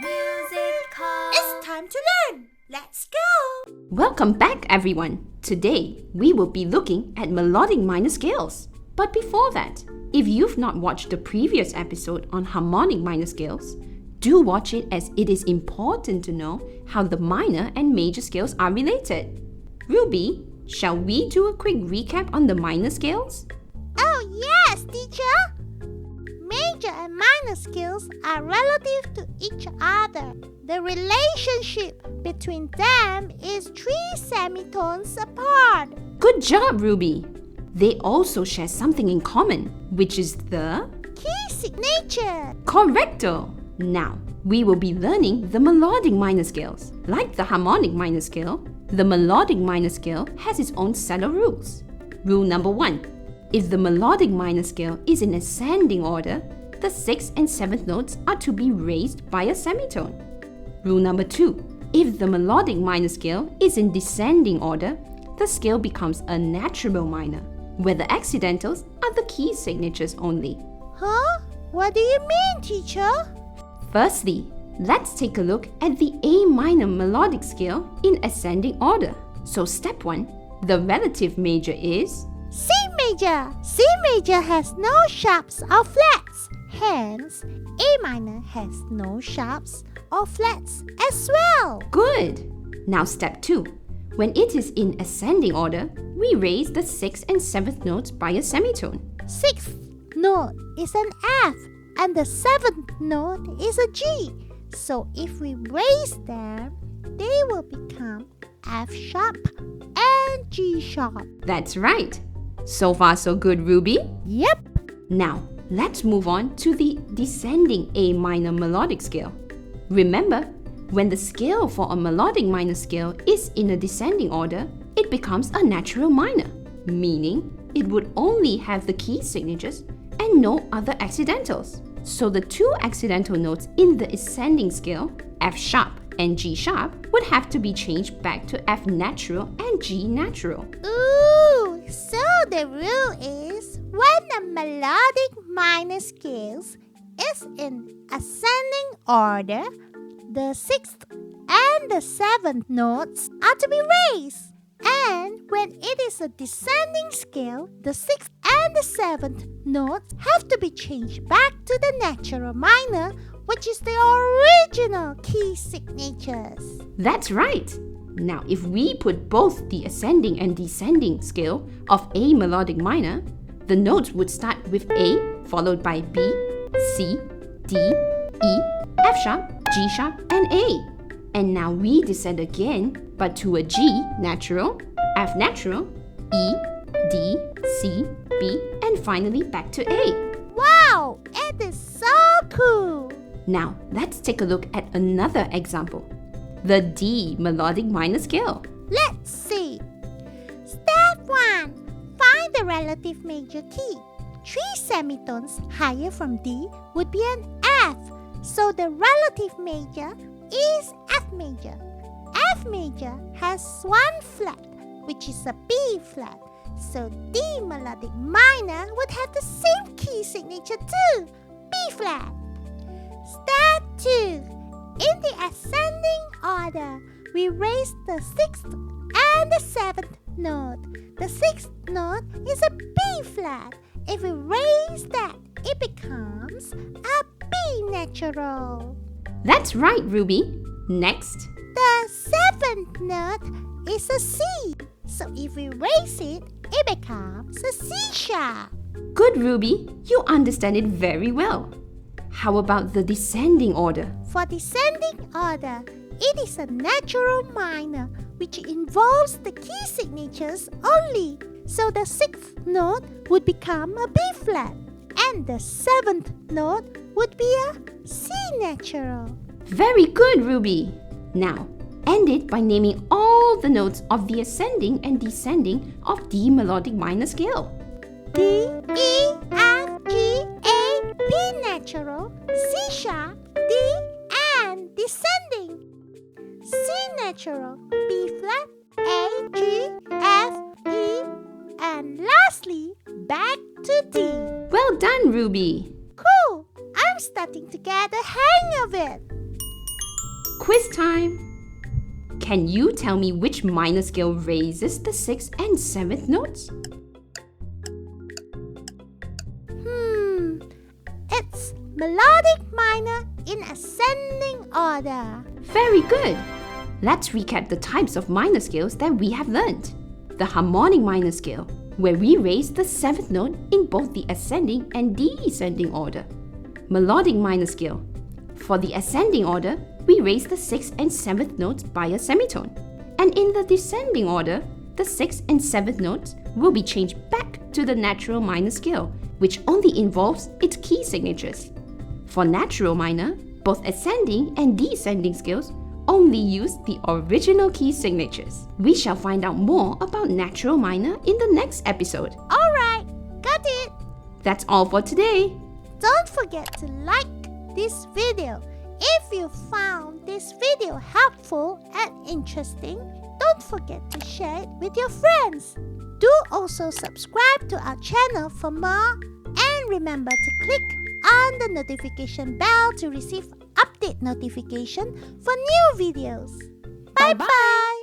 Musicall. It's time to learn. Let's go. Welcome back, everyone. Today, we will be looking at melodic minor scales. But before that, if you've not watched the previous episode on harmonic minor scales, do watch it as it is important to know how the minor and major scales are related. Ruby, shall we do a quick recap on the minor scales? Oh yes, teacher. Major and minor scales are relative to each other. The relationship between them is 3 semitones apart. Good job, Ruby! They also share something in common, which is the Key signature. correcto. Now, we will be learning the melodic minor scales. Like the harmonic minor scale, the melodic minor scale has its own set of rules. Rule number 1. If the melodic minor scale is in ascending order, the 6th and 7th notes are to be raised by a semitone. Rule number 2. If the melodic minor scale is in descending order, the scale becomes a natural minor, where the accidentals are the key signatures only. Huh? What do you mean, teacher? Firstly, let's take a look at the A minor melodic scale in ascending order. So step 1, the relative major is C major. C major has no sharps or flats. Hence, A minor has no sharps or flats as well. good. Now step 2, when it is in ascending order, we raise the 6th and 7th notes by a semitone. 6th note is an F and the 7th note is a G. So if we raise them, they will become F sharp and G sharp. That's right. So far so good, Ruby? Yep. Now, let's move on to the descending A minor melodic scale. Remember, when the scale for a melodic minor scale is in a descending order, it becomes a natural minor, meaning it would only have the key signatures and no other accidentals. So the 2 accidental notes in the ascending scale, F sharp and G sharp, would have to be changed back to F natural and G natural. Ooh, so the rule is when the melodic minor scales is in ascending order, the 6th and the 7th notes are to be raised. And when it is a descending scale, the 6th and the 7th notes have to be changed back to the natural minor, which is the original key signatures. That's right. Now, if we put both the ascending and descending scale of A melodic minor, the notes would start with A, followed by B, C, D, E, F sharp, G sharp, and A. And now we descend again, but to a G natural, F natural, E, D, C, B, and finally back to A. Wow, it is so cool! Now, let's take a look at another example. The D melodic minor scale. Let's see. Step 1. Find the relative major key. 3 semitones higher from D would be an F. So the relative major is F major. F major has 1 flat, which is a B flat. So D melodic minor would have the same key signature too, B flat. Step 2. In the ascending order, we raise the 6th and the 7th note. The 6th note is a B flat. If we raise that, it becomes a B natural. That's right, Ruby. Next. The 7th note is a C. So if we raise it, it becomes a C sharp. Good, Ruby. You understand it very well. How about the descending order? For descending order, it is a natural minor which involves the key signatures only. So the 6th note would become a B flat and the 7th note would be a C natural. Very good, Ruby. Now, end it by naming all the notes of the ascending and descending of D melodic minor scale. D, E, F, G, A, B natural, C sharp, D, and descending. C natural, B flat, A, G, F, E, and lastly, back to D. Well done, Ruby. Cool! I'm starting to get the hang of it. Quiz time! Can you tell me which minor scale raises the 6th and 7th notes? It's melodic minor in ascending order. Very good! Let's recap the types of minor scales that we have learned. The harmonic minor scale, where we raise the 7th note in both the ascending and descending order. Melodic minor scale. For the ascending order, we raise the 6th and 7th notes by a semitone. And in the descending order, the 6th and 7th notes will be changed back to the natural minor scale, which only involves its key signatures. For natural minor, both ascending and descending scales only use the original key signatures. We shall find out more about natural minor in the next episode. Alright, got it! That's all for today. Don't forget to like this video. If you found this video helpful and interesting, don't forget to share it with your friends. Do also subscribe to our channel for more, and remember to click on the notification bell to receive update notification for new videos. Bye-bye!